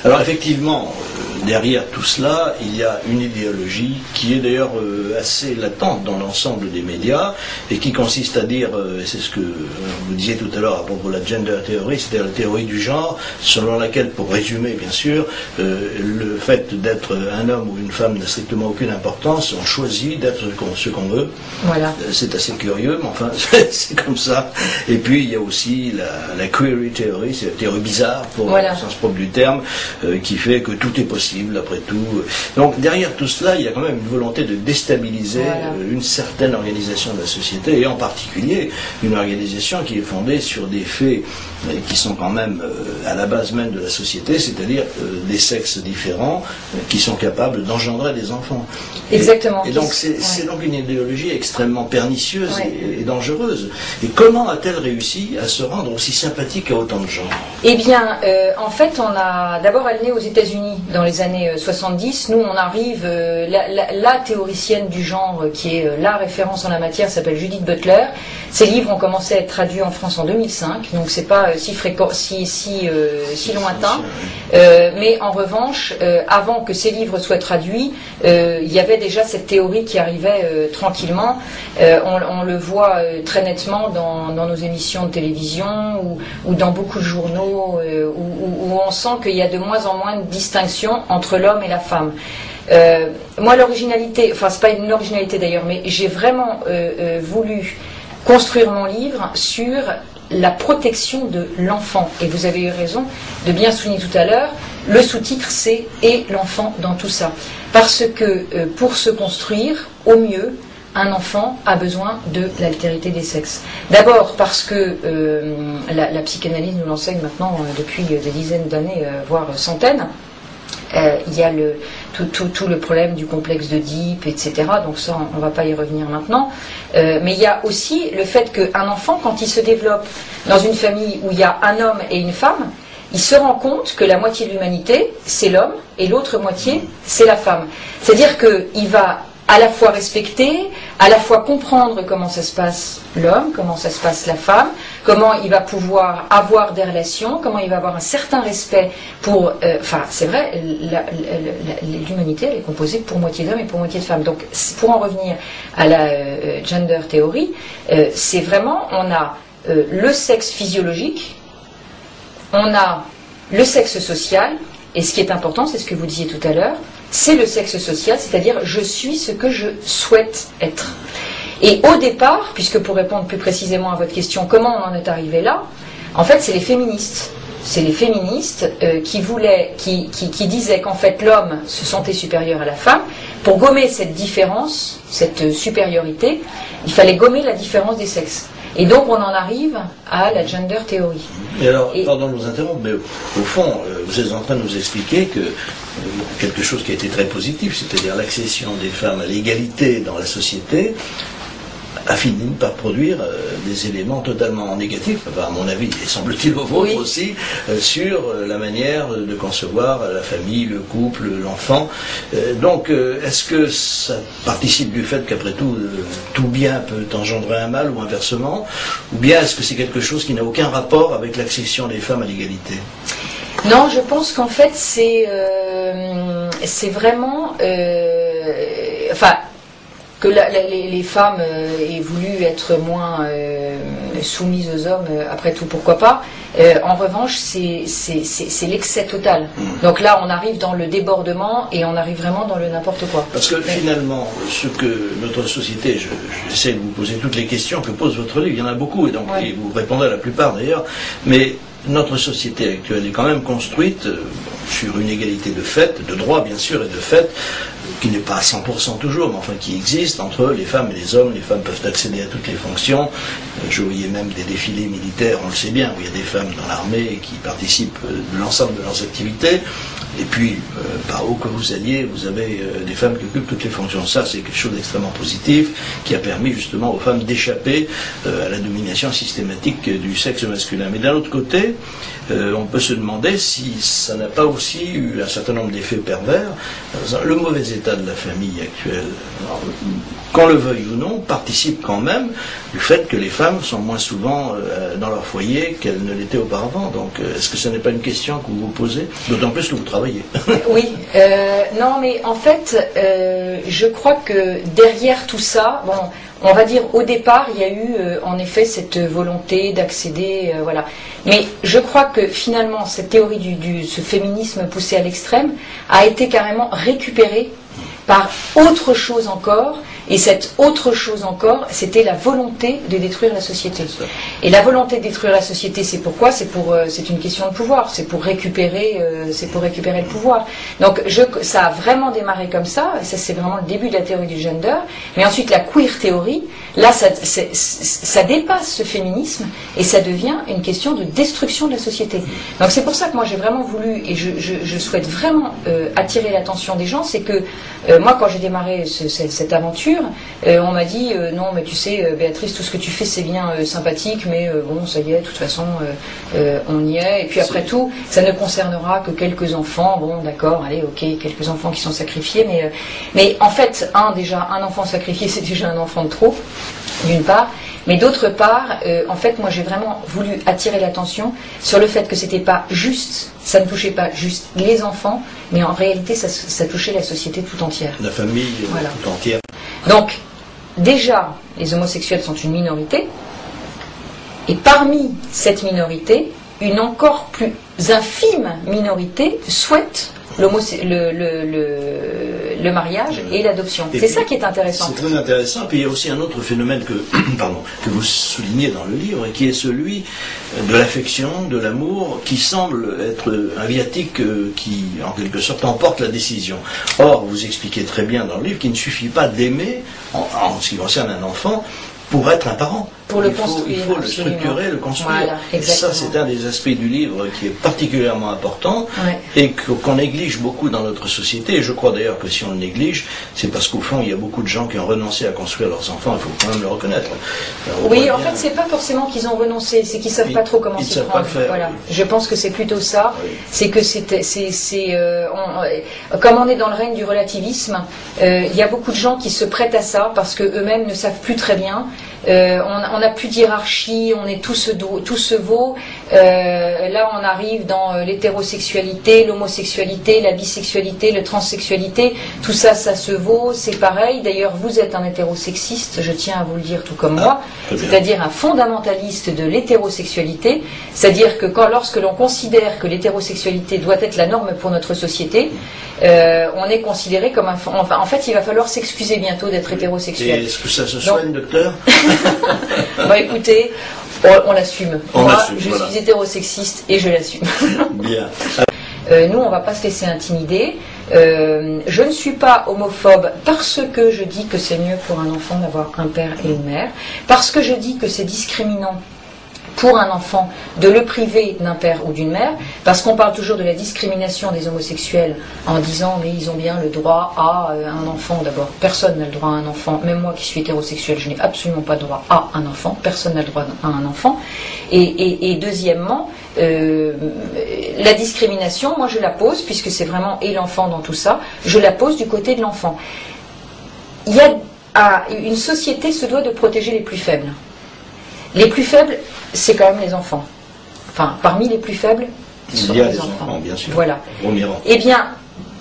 Alors effectivement, derrière tout cela, il y a une idéologie qui est d'ailleurs assez latente dans l'ensemble des médias et qui consiste à dire, et c'est ce que vous disiez tout à l'heure à propos de la gender theory, c'est-à-dire la théorie du genre, selon laquelle, pour résumer bien sûr, le fait d'être un homme ou une femme n'a strictement aucune importance, on choisit d'être ce qu'on veut. Voilà. C'est assez curieux, mais enfin c'est comme ça. Et puis il y a aussi la query theory, c'est la théorie bizarre pour le sens propre du terme, qui fait que tout est possible après tout. Donc derrière tout cela, il y a quand même une volonté de déstabiliser une certaine organisation de la société, et en particulier une organisation qui est fondée sur des faits qui sont quand même à la base même de la société, c'est-à-dire des sexes différents qui sont capables d'engendrer des enfants. Exactement. Et donc c'est donc une idéologie extrêmement pernicieuse et dangereuse. Et comment a-t-elle réussi à se rendre aussi sympathique à autant de gens? Eh bien, en fait, d'abord elle naît aux États-Unis dans les années 70. Nous, on arrive, la théoricienne du genre qui est la référence en la matière s'appelle Judith Butler. Ses livres ont commencé à être traduits en France en 2005, donc c'est pas si lointain. Mais en revanche, avant que ces livres soient traduits, il y avait déjà cette théorie qui arrivait tranquillement. On le voit très nettement dans nos émissions de télévision ou dans beaucoup de journaux où on sent qu'il y a de moins en moins de distinction entre l'homme et la femme. Moi, l'originalité, enfin c'est pas une originalité d'ailleurs, mais j'ai vraiment voulu construire mon livre sur la protection de l'enfant. Et vous avez eu raison de bien souligner tout à l'heure, le sous-titre c'est « Et l'enfant dans tout ça ». Parce que pour se construire au mieux, un enfant a besoin de l'altérité des sexes. D'abord parce que la psychanalyse nous l'enseigne maintenant depuis des dizaines d'années, voire centaines. Il y a tout le problème du complexe d'Oedipe, etc. Donc ça, on ne va pas y revenir maintenant. Mais il y a aussi le fait qu'un enfant, quand il se développe dans une famille où il y a un homme et une femme, il se rend compte que la moitié de l'humanité, c'est l'homme, et l'autre moitié, c'est la femme. C'est-à-dire qu'il va à la fois respecter, à la fois comprendre comment ça se passe l'homme, comment ça se passe la femme, comment il va pouvoir avoir des relations, comment il va avoir un certain respect pour... Enfin, c'est vrai, l'humanité, elle est composée pour moitié d'hommes et pour moitié de femmes. Donc, pour en revenir à la gender theory, c'est vraiment, on a le sexe physiologique, on a le sexe social, et ce qui est important, c'est ce que vous disiez tout à l'heure, c'est le sexe social, c'est-à-dire je suis ce que je souhaite être. Et au départ, puisque pour répondre plus précisément à votre question, comment on en est arrivé là, en fait c'est les féministes. C'est les féministes qui disaient qu'en fait l'homme se sentait supérieur à la femme. Pour gommer cette différence, cette supériorité, il fallait gommer la différence des sexes. Et donc on en arrive à la gender theory. Et alors, pardon de vous interrompre, mais au fond, vous êtes en train de nous expliquer que quelque chose qui a été très positif, c'est-à-dire l'accession des femmes à l'égalité dans la société, a fini par produire des éléments totalement négatifs, enfin, à mon avis, et semble-t-il au vôtre aussi, sur la manière de concevoir la famille, le couple, l'enfant. Donc, est-ce que ça participe du fait qu'après tout, tout bien peut engendrer un mal ou inversement, ou bien est-ce que c'est quelque chose qui n'a aucun rapport avec l'accession des femmes à l'égalité ? Non, je pense qu'en fait, c'est vraiment... enfin, que les femmes aient voulu être moins soumises aux hommes, après tout, pourquoi pas. En revanche, c'est l'excès total. Donc là, on arrive dans le débordement et on arrive vraiment dans le n'importe quoi. Parce que finalement, ce que notre société, j'essaie de vous poser toutes les questions que pose votre livre, il y en a beaucoup, et donc et vous répondez à la plupart d'ailleurs, mais notre société actuelle est quand même construite sur une égalité de fait, de droit bien sûr, et de fait, qui n'est pas à 100% toujours, mais enfin qui existe entre les femmes et les hommes. Les femmes peuvent accéder à toutes les fonctions. Je voyais même des défilés militaires, on le sait bien, où il y a des femmes dans l'armée qui participent de l'ensemble de leurs activités. Et puis, par où que vous alliez, vous avez des femmes qui occupent toutes les fonctions. Ça, c'est quelque chose d'extrêmement positif, qui a permis justement aux femmes d'échapper à la domination systématique du sexe masculin. Mais d'un autre côté, on peut se demander si ça n'a pas aussi eu un certain nombre d'effets pervers. Le mauvais état de la famille actuelle, alors, qu'on le veuille ou non, participe quand même du fait que les femmes sont moins souvent dans leur foyer qu'elles ne l'étaient auparavant. Donc, est-ce que ce n'est pas une question que vous vous posez? D'autant plus que vous travaillez. Oui, non, mais en fait, je crois que derrière tout ça, bon, on va dire au départ, il y a eu en effet cette volonté d'accéder, voilà. Mais je crois que finalement, cette théorie ce féminisme poussé à l'extrême a été carrément récupérée par autre chose encore. Et cette autre chose encore, c'était la volonté de détruire la société. Et la volonté de détruire la société, c'est pourquoi? C'est une question de pouvoir. C'est pour récupérer le pouvoir. Donc, ça a vraiment démarré comme ça. Et ça, c'est vraiment le début de la théorie du gender. Mais ensuite, la queer théorie, là, ça dépasse ce féminisme et ça devient une question de destruction de la société. Donc, c'est pour ça que moi, j'ai vraiment voulu et je souhaite vraiment attirer l'attention des gens. C'est que moi, quand j'ai démarré cette aventure, on m'a dit non mais tu sais Béatrice, tout ce que tu fais c'est bien sympathique, mais bon ça y est, de toute façon on y est, et puis après tout ça ne concernera que quelques enfants. Bon d'accord, allez ok, quelques enfants qui sont sacrifiés, mais en fait déjà un enfant sacrifié c'est déjà un enfant de trop, d'une part. Mais d'autre part, en fait, moi j'ai vraiment voulu attirer l'attention sur le fait que c'était pas juste, ça ne touchait pas juste les enfants, mais en réalité ça touchait la société tout entière. La famille voilà. Tout entière. Donc, déjà, les homosexuels sont une minorité, et parmi cette minorité, une encore plus infime minorité souhaite le mariage et l'adoption. C'est ça qui est intéressant. C'est très intéressant. Puis il y a aussi un autre phénomène que vous soulignez dans le livre, qui est celui de l'affection, de l'amour, qui semble être un viatique qui, en quelque sorte, emporte la décision. Or, vous expliquez très bien dans le livre qu'il ne suffit pas d'aimer, en ce qui concerne un enfant, pour être un parent. Pour le construire. Il faut le structurer, le construire. Voilà, exactement. Ça, c'est un des aspects du livre qui est particulièrement important, ouais. Et qu'on néglige beaucoup dans notre société. Et je crois d'ailleurs que si on le néglige, c'est parce qu'au fond, il y a beaucoup de gens qui ont renoncé à construire leurs enfants. Il faut quand même le reconnaître. Oui, en fait, c'est pas forcément qu'ils ont renoncé, c'est qu'ils savent pas trop comment s'y prendre. Voilà. Oui. Je pense que c'est plutôt ça. Oui. C'est que comme on est dans le règne du relativisme, il y a beaucoup de gens qui se prêtent à ça parce que eux-mêmes ne savent plus très bien. On n'a plus de hiérarchie, on est tous se vaut. Là, on arrive dans l'hétérosexualité, l'homosexualité, la bisexualité, le transsexualité. Tout ça, ça se vaut, c'est pareil. D'ailleurs, vous êtes un hétérosexiste, je tiens à vous le dire tout comme moi, c'est-à-dire un fondamentaliste de l'hétérosexualité. C'est-à-dire que lorsque l'on considère que l'hétérosexualité doit être la norme pour notre société, on est considéré comme en fait, il va falloir s'excuser bientôt d'être hétérosexuel. Et est-ce que ça se soigne, docteur? Bon, écoutez, on l'assume. Moi, je suis hétérosexiste et je l'assume. Bien. Nous, on ne va pas se laisser intimider. Je ne suis pas homophobe parce que je dis que c'est mieux pour un enfant d'avoir un père et une mère, parce que je dis que c'est discriminant pour un enfant de le priver d'un père ou d'une mère, parce qu'on parle toujours de la discrimination des homosexuels en disant mais ils ont bien le droit à un enfant. D'abord, personne n'a le droit à un enfant, même moi qui suis hétérosexuel, je n'ai absolument pas le droit à un enfant, personne n'a le droit à un enfant. Et deuxièmement, la discrimination, moi je la pose, puisque c'est vraiment et l'enfant dans tout ça, je la pose du côté de l'enfant. Une société se doit de protéger les plus faibles. Les plus faibles, c'est quand même les enfants. Enfin, parmi les plus faibles, il y a des enfants, bien sûr. Voilà. Eh bien,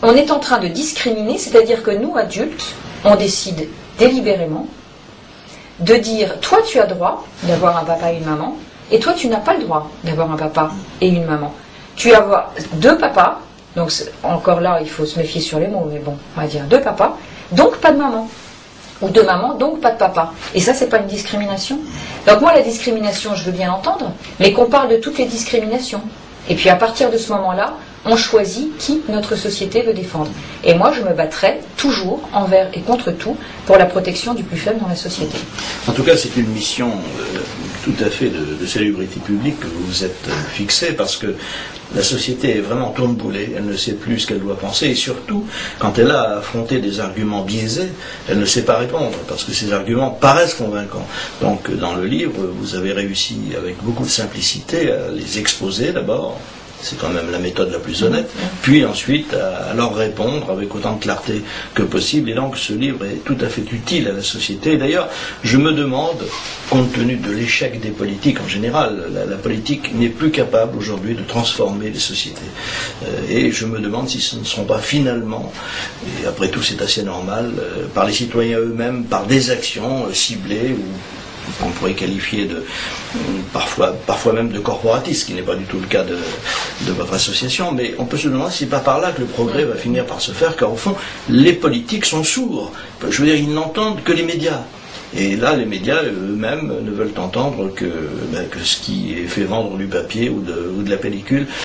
on est en train de discriminer, c'est-à-dire que nous, adultes, on décide délibérément de dire, toi, tu as droit d'avoir un papa et une maman, et toi, tu n'as pas le droit d'avoir un papa et une maman. Tu vas avoir deux papas, donc encore là, il faut se méfier sur les mots, mais bon, on va dire deux papas, donc pas de maman. Ou de maman, donc pas de papa. Et ça, c'est pas une discrimination. Donc moi, la discrimination, je veux bien l'entendre, mais qu'on parle de toutes les discriminations. Et puis à partir de ce moment-là, on choisit qui notre société veut défendre. Et moi, je me battrai toujours, envers et contre tout, pour la protection du plus faible dans la société. En tout cas, c'est une mission tout à fait de célébrité publique que vous vous êtes fixé, parce que la société est vraiment tourne-boulet, elle ne sait plus ce qu'elle doit penser, et surtout, quand elle a affronté des arguments biaisés, elle ne sait pas répondre, parce que ces arguments paraissent convaincants. Donc, dans le livre, vous avez réussi avec beaucoup de simplicité à les exposer d'abord. C'est quand même la méthode la plus honnête, puis ensuite à leur répondre avec autant de clarté que possible, et donc ce livre est tout à fait utile à la société. D'ailleurs, je me demande, compte tenu de l'échec des politiques en général, la politique n'est plus capable aujourd'hui de transformer les sociétés, et je me demande si ce ne seront pas finalement, et après tout c'est assez normal, par les citoyens eux-mêmes, par des actions ciblées ou qu'on pourrait qualifier de parfois même de corporatiste, ce qui n'est pas du tout le cas de votre association, mais on peut se demander si c'est pas par là que le progrès va finir par se faire, car au fond, les politiques sont sourds. Je veux dire, ils n'entendent que les médias. Et là, les médias eux-mêmes ne veulent entendre que ce qui est fait vendre du papier ou de la pellicule.